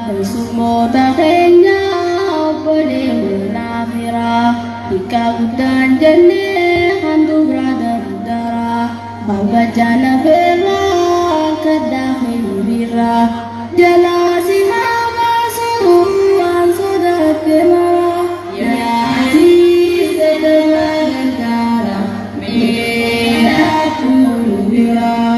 Sumota keenya obboleewwan laafiraa hiikaa guddaan jennee kan dubraa dardaraa baabajaan afeerraa kaddaa hiriirraa jalaa si haa baasuu waan sodaatte maraa yaadii sedabaa gargaara meedhaa fuulu biraa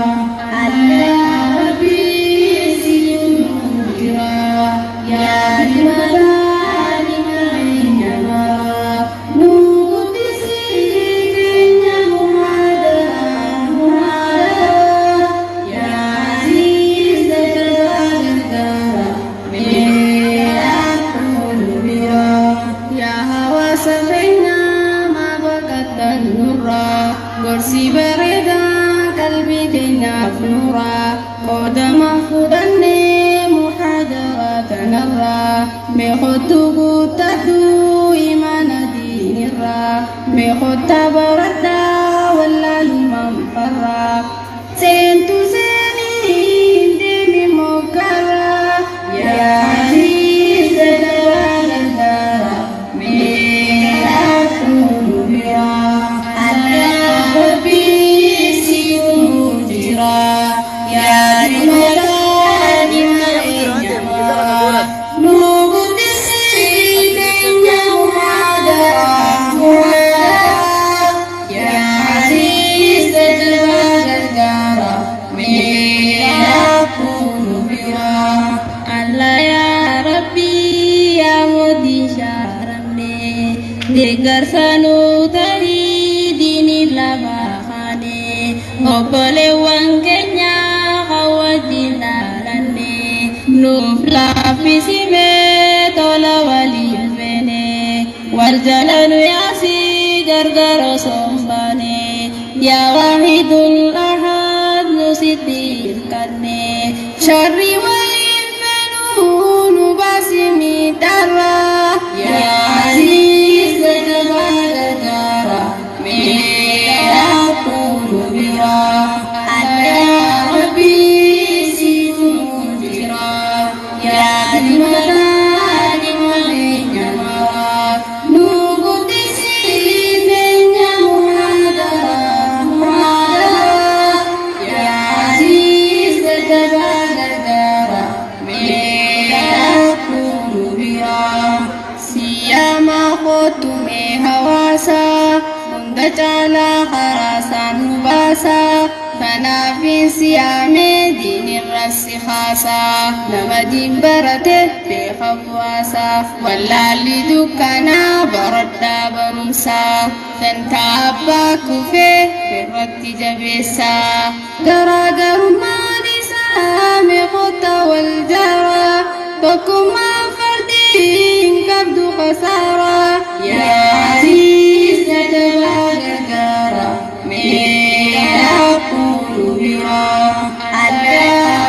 gorsi bareedaa qalbii keenyaaf nuuraa qoodama fudhannee muhaadaraa tanarraa mee kottu guuttadhu imaana diinirraa mee kotta baradhaa wallaalummaan farraa seentu seenii deemi moggaraa yaadii sedabaa gargaara mee hafuunu biraa Deeggarsaanuu tarii diinii lafaa kaane obboleewwan keenya wajjin dhaalanne nuuf laaffisimee tola waliin feene wal jala nu yaasii gargar osoo hin baane yaa waahidul ahad nu sitti hirkanne sharrii waliin feenuu nu baasi miidharraa yaadii Cala kharasan mubasa fanafin siame dinir rasi khasa nama dimbarate bekhafwasa wallali dukana baradda barumsa tantabba kufe berwakti jabesa garagaruman isame khota wal jara fakuma fardin kabdu khasara ya aziz sedabah gargaara meedhaa fuulu biraa adda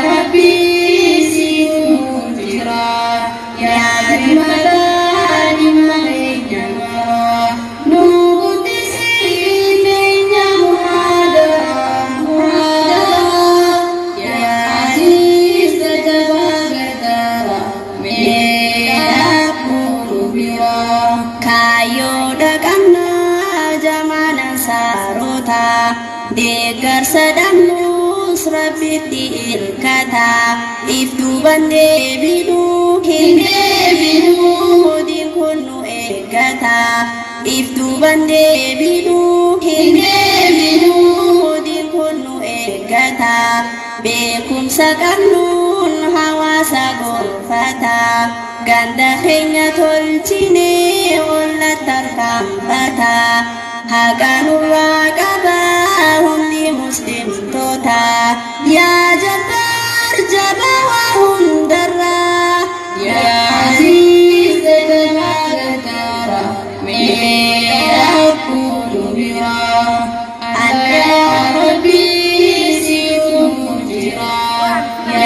rabbii siifuu jiraa yaadi mataa dhimma keenya maraa nu guddisii keenya muhaadaa yaadi sedabaa gargaara meedhaa fuulu biraa kaayoo dhaqannaa jamaana saarota deeggarsa dhabnus rabbitti hirkata iftuuban deebinuu hin deebinuu diin kun nu eeggata iftuuban deebinuu hin deebinuu diin kun nu eeggata beekumsa qabnuun hawaasa gorfata ganda keenya tolchinee olla tarkaanfata haganurraa qabaa hundi muslimtoota yaa jabbaar jabaa hundarraa yaa aziiz sedabaa gargaara meedhaa fuulu biraa adda rabbii siifuu jiraa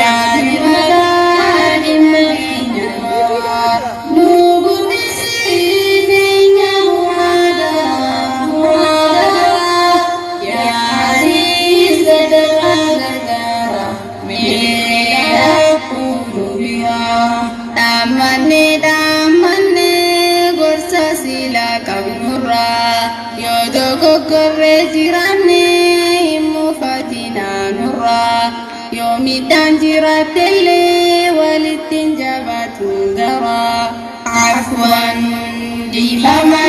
yaadi mataa dhimma keenya maraa nu guddisii keenya muhaadaa yaa aziiz sedabaa gargaara meedhaa Dhaammanne gorsa sila qabnurra yoo dogoggorree jiraanne hin mufatinaa nurra yoo midhaan jiraatellee walittiin jabaatuun garaa afwan dhiifama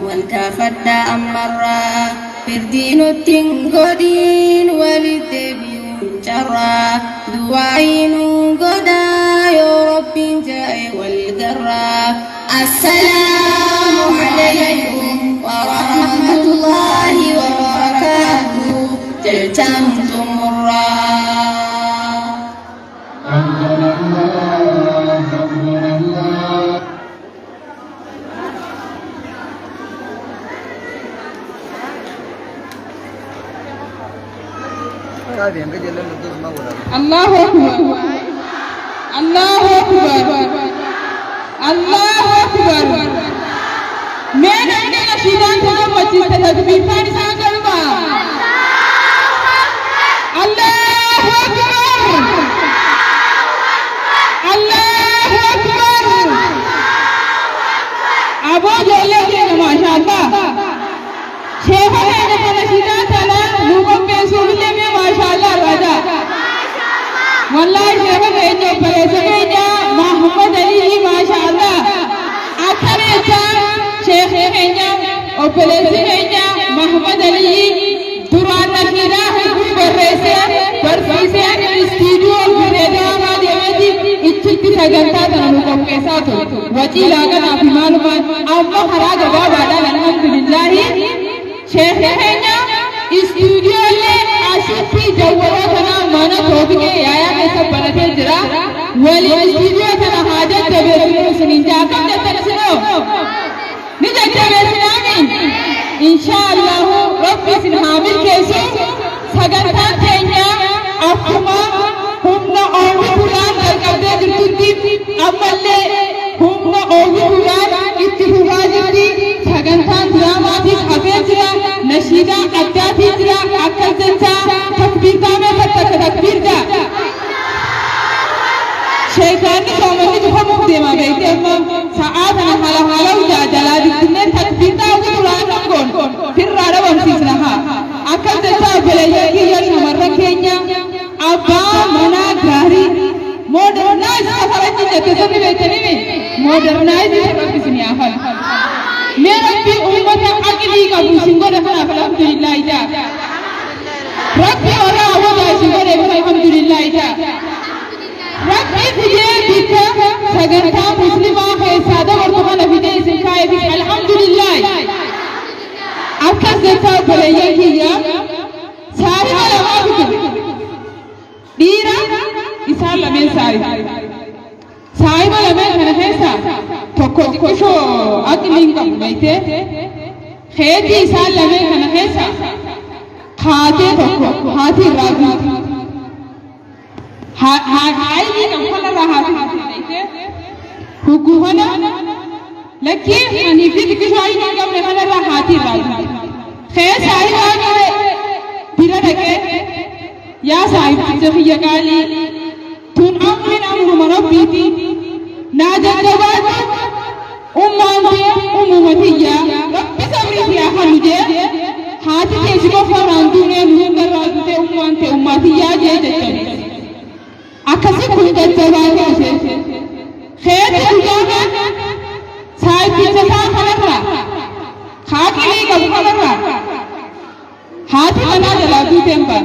wal gaafadhaa ammarraa firdiinuttiin godhiin walitti deebi'uun carraa du'aayinuun godhaa yoo rabbiin jaa'e wal garraa assalaamu alaykum wa rahmatullaahi wa barakaatuh jechaan xumurraa. الله أكبر الله أكبر الله أكبر من عندنا شيطان تنبتي تدبير ثاني سانقلبا الله أكبر الله أكبر أبو جلال ما شاء الله شيخ هذا كان شيطان تنا نوبم بيسوع ليه ما شاء الله راجا والله شيخ هذا بيسوع محمد علي ما شاء الله أكرهتا شيخ هذا وبيسوع محمد علي دوران نكيرا برسة برفيسة استديو بنيدا ما ديمتي إتشتي سجنتا تنامو كيساتو وتي لاغنا في معلومات أما خراج بابا الحمد لله شيخ هنا استوديو لي أشوفي جوارا تنا مانا توبي كي يايا كيسا بلاتي جرا ولي استوديو تنا حاجة تبيرو سنينجا كم جتنا سنو نجا تبير سنامين إن شاء الله ربي سنحامل كيسو سجنتا تينيا أفكما هم أوه قرآن تركبدي جرتوتي أمالي هم أوه قرآن اتفاقا جرتي سجنتا دراماتي حفيزرا نشيدا أداتي جرا أكزنتا تكبير دامي فتك تكبير دا شيطاني سومني جفمك ديما بيتي أمام سعادنا حالا وجا جلالي تنين تكبير دا وقرآن نمكن फिर राड़ा वंशीस रहा अकल जैसा बलेया कि ये शमर्रा केन्या अब्बा मना ग्राहरी मॉडर्नाइज सफारी चीज़ जैसे भी बेचने में मॉडर्नाइज सफारी किसने आफल मेरा भी उम्मत अकेली का बुशिंगो रखना अल्हम्दुलिल्लाह इजा रखी और आवाज़ आशिंगो रखना अल्हम्दुलिल्लाह इजा रखी तुझे दिखा सगंता मुस्लिमा है सादा वर्तमान अभिनय सिखाए भी अल्हम्दुलिल्लाह أكثر ذكاء بلياكيا ساري على وابك ديرا إسال لمن ساري ساري ما لمن هنهيسا تكوشو أكلين كمبيته خيتي إسال لمن هنهيسا خاتي تكو خاتي راجي هاي دي نمخلا راحاتي حقوقنا لكن حنيفي دكشوائي نعم نحن راحاتي راجي خير ساي راجي بيرا دكه يا ساي جفيا قالي تون أمين أمر مربيتي ناجت جواد أمومتي رب سبري في أخلوجي هاتي تيسكو فرانتوني نهن راجي أمومتي يا جيجة أكسي كنت جواد خير تجواد ساي تيسا خلقرا खाकी नहीं कब खबर रहा हाथी बना जला दूते हम पर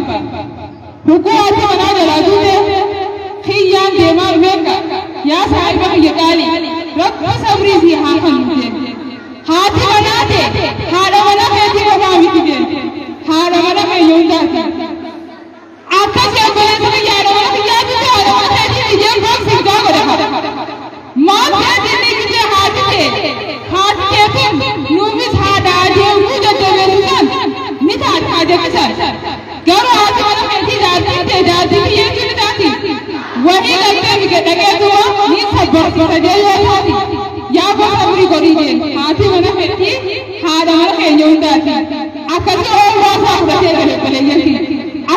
हुक्को हाथी बना जला दूते खियान देमार में का या साहिब का ये काली रब सबरी सी हाथन मुझे हाथी बना दे हाड़ा बना कैसी बना मिटी दे हाड़ा बना मैं यूं जाती आका से बोले तो मैं यार वाला याद तो हाड़ा बना कैसी ये बहुत सिक्का बना माँ क्या देने की जे हाथी के हाथ के तुम नूमिस हाड़ा जो मुझे तो बेरुसान निता हाड़ा किसान गौरव हाथी वाला कैसी जाती की ये क्यों जाती वही लगता है कि लगे तो ये सब बहुत सजे हुए हाथी या बहुत सबरी करी जे हाथी वाला कैसी हाड़ा वाला कैसे होता है आकाश और बहुत साफ रखे रहे पहले ये थी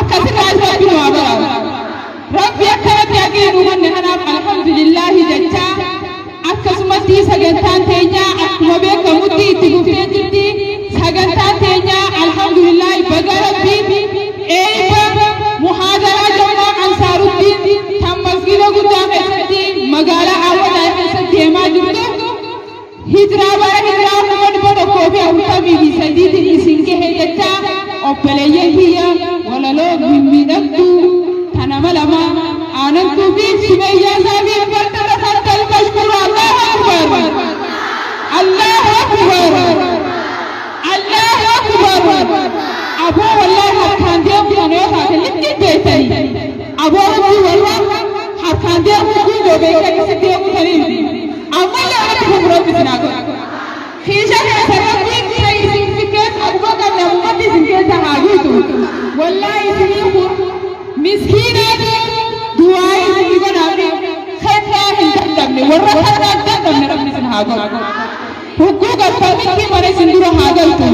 आकाश राज भी नवाबरा रब यह खबर क्या कि रूमन नेहना अल्हम्दुलिल्लाह sagantaan teenya akkuma beekamutti itti buftee jirti. Sagantaan teenya alhamdulillah baga rabbiin eebba muhaadaraa jammaa ansaaruddin kan masgida guddaa keessatti magaalaa Awwadaa keessatti deemaa jirtu. Hijiraa bara hijiraa kuma 143 isin gahe jecha obboleeyyan kiyya walaloo mimmiidhagdu kana malama aanantuu fi simeeyyaa isaanii farda farda mashkuura Allahu akbar Allahu akbar Allahu akbar. Aboo wallahi harkaan deemu kana yoo taate litti beekani aboo rabbii wallahi harkaan deemu kun yoo beekani si deemu taniiti amma yaa'atti fuuldura bisinaa godha. Hiisha keessatti isin fikkees abubaa qabne ummatti isin keessa haa guutu wallahi isinii kun miskiinaatu du'aa isinii godhaafne kennaa hin dandamne warra kennaa hin dandamne rabbi isin haa godhu. Hugguu gaffamitti mana isin dura haa galtu.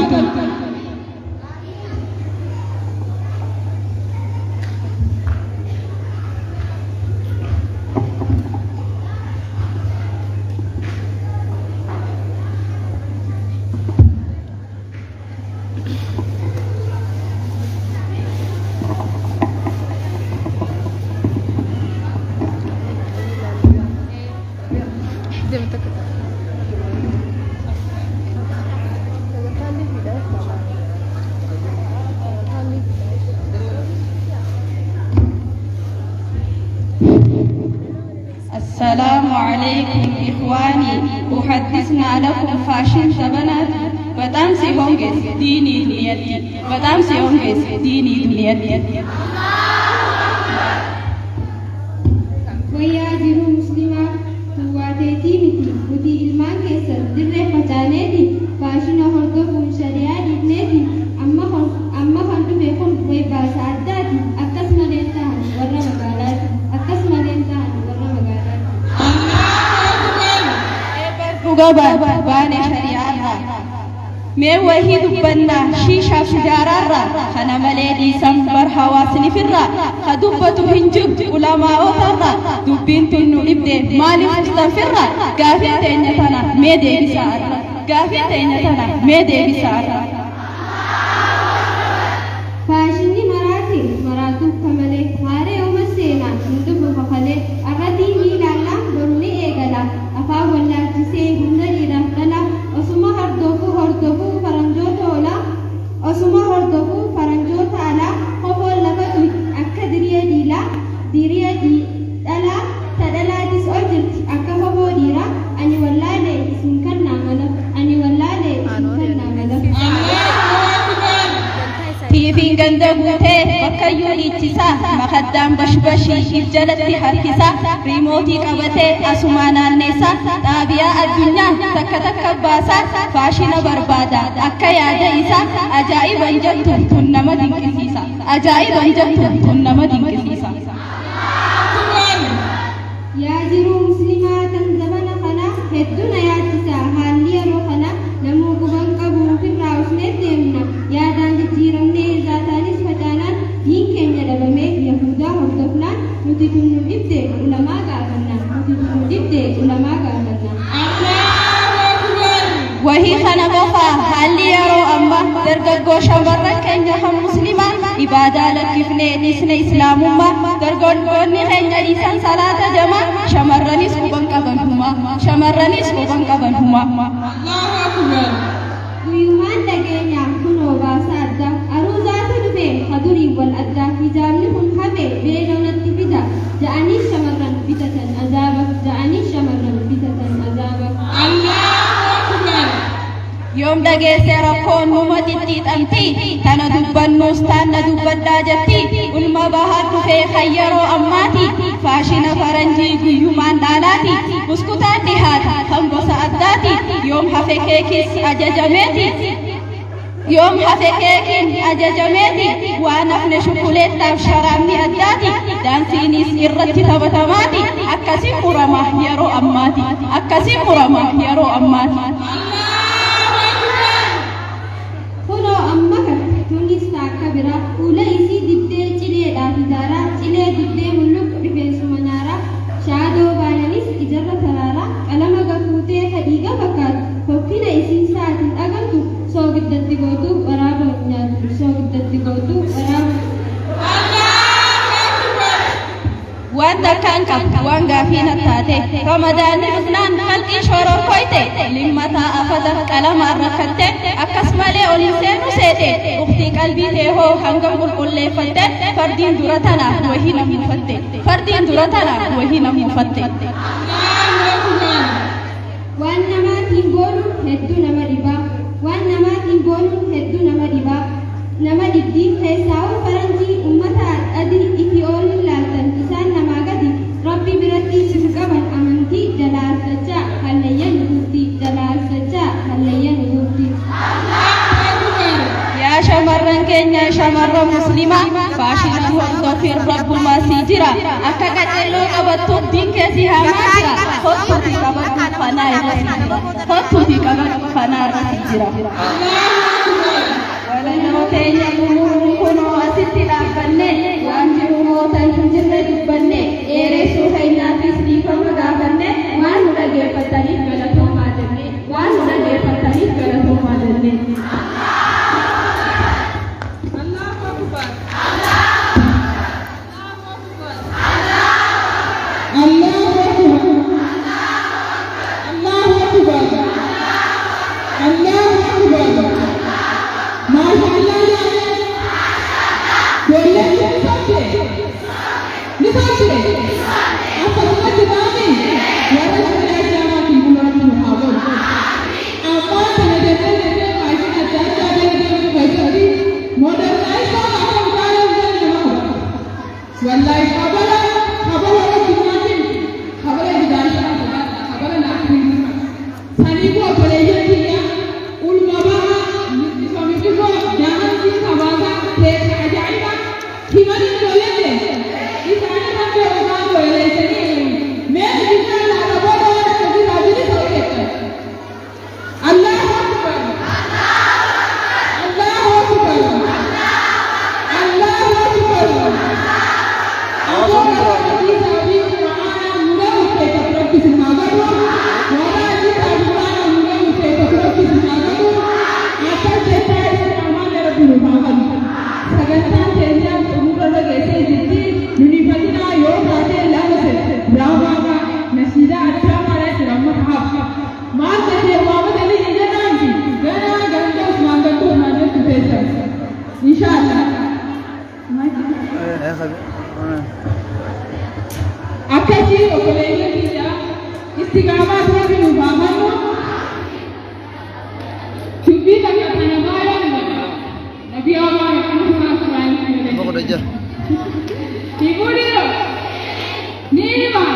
السلام عليكم إخواني أحدثنا لكم فاشن بنات بتام سيهونجس ديني دنيتي بتام سيهونجس ديني دنيتي ويا جرو مسلمة قواتي متي ودي إلمان كسر درة فتانتي فاشن هردوكم شريعة دينتي أما هردو بيكون ويباس عداتي أكسم لنتان ورا مقالات أكسم لنتان ورا مقالات Gaba bane shari'arra me wahi dubbanna shisha sijararra kana maledi sambar hawaasnifirra kadubbatu hinjub ulama'otarra dubbin tunnu ibde malif istanfirra gaafin teenya tana me deebisarra gaafin teenya tana me deebisarra faashini maratu kamale hare umasena hindubu fakale arati ilalla dorni egala afa wallaalchisee hunda dhiiraaf dhala osuma hordofu faranjoota alaa kofoon lafa tuuti akka diriya dhalaa ta dhalaatis ol jirti akka kofoo dhiiraa ani wallaalee isin kannaa mala tiifiin ganda guutee bakkayyuu dhiichisaa makaddaan bashbashii jalatti harkisaa riimootii qabatee asumaa naanneessaa xaabiyaa addunyaa takka baasaa faashina barbaada akka yaada isaa ajaa'iban jettu tun nama dinqisiisa ajaa'iban jettu tun nama dinqisiisa. yaa jiru muslimaa tan zamana kana hedduna yaaddisaa haalli yeroo kana namuu guban qabu ofirraa usnee deemna yaadaan jijjiiramnee zaataanis facaanaan diin keenya dhabamee yahudaa hordofnaan nuti tun nu dhibde ulamaa gaafannaa. Wahii kana qofa haalli yeroo ammaa dargaggoo shamarran keenya kan muslimaa ibaadaa lakkifnee dhiisne islaamummaa dargaggoonni keenya dhiisan salaata jamaa shamarranis quban qaban humaa. Guyyumaan dhageenyaa kunoo baasa addaa aruuzaatu dhufe hadurii wal addaa hijaabni kun hafe beelonatti fida ja'anii shamarran bitatan azaaba. Yoom dhageesse rakkoon numa xixxiixamti tana dubbannuus taanna dubbaddaa jetti ulma bahaa dhufee kan yeroo ammaati faashina faranjii guyyumaan dhaalaati buskutaan dhihaata kan gosa addaati yoom hafe keekis ajajameeti waan hafne shukuleettaaf sharaabni addaati daansiinis irratti taphatamaati akkasiin murama yeroo ammaati. Kunoo amma kana tunis taakka bira fuula isii diddee cileedhaaf ijaaraa cilee diddee mulluq rifeensuma nyaaraa shaadoo baananis ijarra taraaraa qalama gafuutee kadhii فينا التاتي رمضان لبنان خلقي شورو كويتي لما تا أفضل كلام الركتة أكسمالي أوليسين وسيتي أختي قلبي تيهو هنگم قل فتة فردين درتنا وهي نمفتة فردين درتنا وهي نمفتة waan namaatiin boonu hedduu nama dhiba waan namaatiin boonu hedduu nama dhiba nama dhibdi keessaawwan faranjii ummata adii itti oolin laaltan isaan namaa gadi rabbi biratti sifu qaban amantii jalaalsachaa hallayyan nuufti jalaalsachaa hallayyan nuufti يا شمرن كينيا شمرن مسلمة فاشل هردوفين رب ما سيجرا أكا قتلو قبطو دين كيسي هاماسرا خطو في قبطو فنار رسيجرا خطو في قبطو فنار رسيجرا ولنو كينيا ممون كنو أسيتي لابني وانجرو موتا هنجر دبني إيريسو هينا في سليفا مغابني وانو لغير فتاني غلطو مادني وانو لغير فتاني غلطو مادني والله خبر الدنيا خبر الدنيا خبر ناقين ثانيكو بليجيا ulmaba nisamikigo jahanti khabaga tek ajaiba himani dolete isani rambe oga dolete me dinna la rabada kadi rajini sauke Allahu akbar Allahu akbar Allahu akbar Inshallah. Akasi okolenya kita istiqamah sabi nubamano cubi kami akan namayan Nabi Allah Muhammad sallallahu Boko daja. Ibu dia ni mah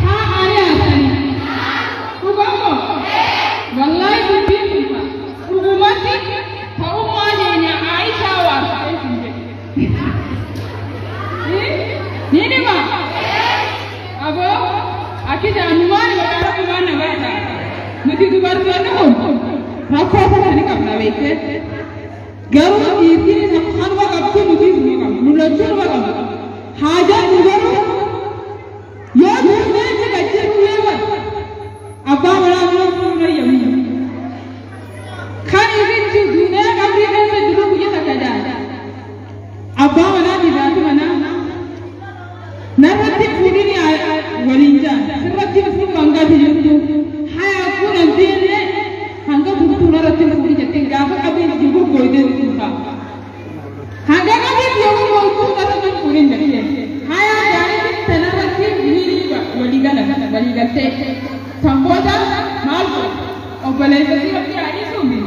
ha ada asani ubako wallahi cubi kita ubumati ha umani Aisyah wa Nini mah Abo akida anuman magara kumana bata nuti dubar tuanu rakho apa ni kapna bete garu ikini na khanwa kaptu nuti duga mulajur baga haja dugaru ya dhurne ke gajje huwa abba bada na yami khan ibin ju dune kabri ka se dulu mujhe takada abba bada di batu mana narati kudini walinja sirati fu manga dijutu haya kuna dine hanga butu narati kudi jette gafa abin jugo goide tuta hanga kabi yogo moitu kata kudin jette haya jani tanarati dini waligate samboda malko obalesati abdi ani sumi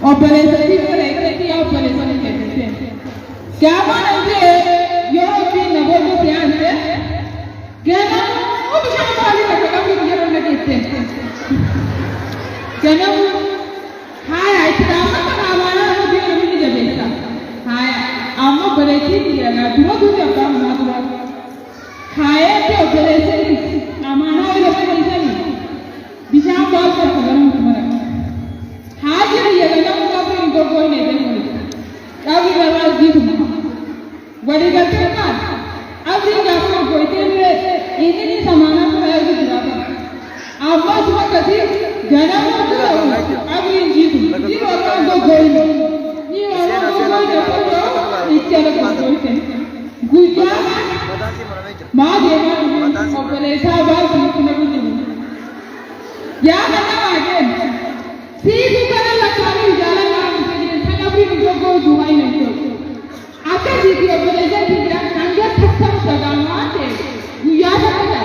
obalesati obalesati obalesati jette kya banante Yopi na bodo tiante gana ubi shama pali na kagabi kujero na kete gana haya itama kana amana na biyo mini jabesa haya amma bareki diya na duro duro abba ma duro haya te operese amana oile operese ni bisham baal ka kagamu tumara haja diya gana ukabi ingo koi ne de kabi baraz di tumara Wadi kata kan, abdi gafa koite me ini samana pura itu berapa? Abba cuma kasih jana mana abdi jitu, ini orang tu goi, ini orang tu goi dapat tu ikhtiar koite. Guja, mah dia obboleessa baasii kuna gujiru. Yaa kana waajeen siitu kana lakkaanii jaalalaa hin sana fi gogo duwwaa hin jiru. Akkasitti obboleessa kiyya hanga takka sagaamaa ta'e guyyaa sana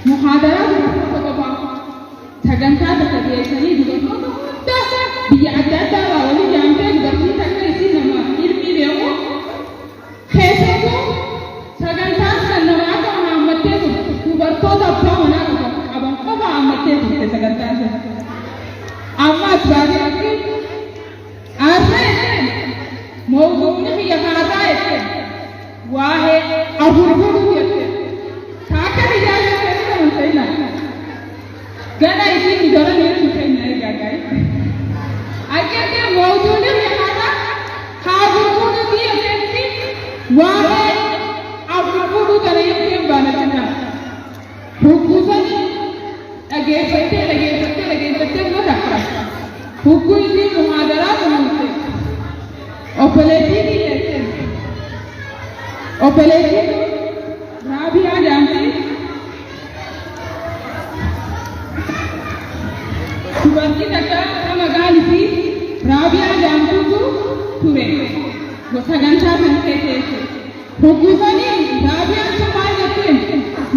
muhaadaraa tokko qofaa sagantaa takka geessanii dubartoota hunda biyya adda addaa irraa waliin yaamtee dubartii takka isin nama ilmi beeku keessattuu sagantaan san nama akka mana ammattee turte dubartoota abbaa manaa qaban qofa ammattee turte sagantaan san amma as baatee aarree mawduuni biyya kanarraa jettee waa'ee afurfuruu jettee taakka biyyaa jettee kan ta'ina gana isin gara neetu ta'ina eegaa akkatti mawduuni biyya kanarraa haafurfuruu jettee waa'ee afurfuruu kana jettee baanatina hukkusanii dhageeffattee mata hukkuu isii muhaadaraa kunuunte obboleettii Raabiyaa Jaantii dubartii takka nama gaalii Raabiyaa Jaantuutu ture sagantaa sana keessatti hukkusanii Raabiyaan sun maal jetteen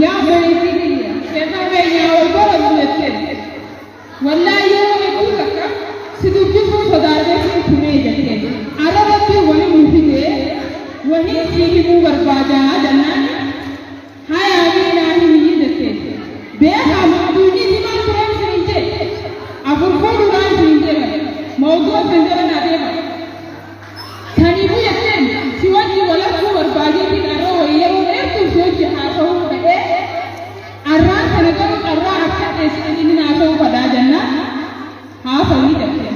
yaa obboleettii kiyya keessaa beenyaa wal godhatu jetteen wallaahi yeroo hedduu takka si dubbisuu sodaatee si tumee jettee arabatti wali mufitee wali si himuu barbaadaa jennaan hayaa miidhaa himii jettee beekaa maaduunii si maal tureen si hin jee afurfoo duraan si hin jee mawduu san jala naa deema kaniifuu jetteen si wajji walakkuu barbaadeetiin arraa wayyeroo dheertuu si wajji haasa'uu ta'ee arraan sana garuu carraa akka teessin inni haasa'uu fadhaa jennaan haasa'uu jettee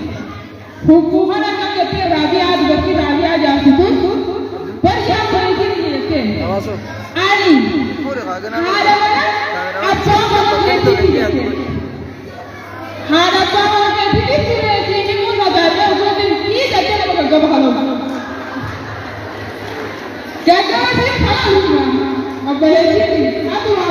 hukuman akan jettee Raabiyaa dubartii Raabiyaa Jaantuutu barjaa bareedina jettee ani haadha mana abbaa mana keetitti jettee haadha abbaa mana keetitti tureetii immoo nagaadhaa osootiin dhiigattee nama gaggaba haluu gaggabatti haluu obboleettii ati waa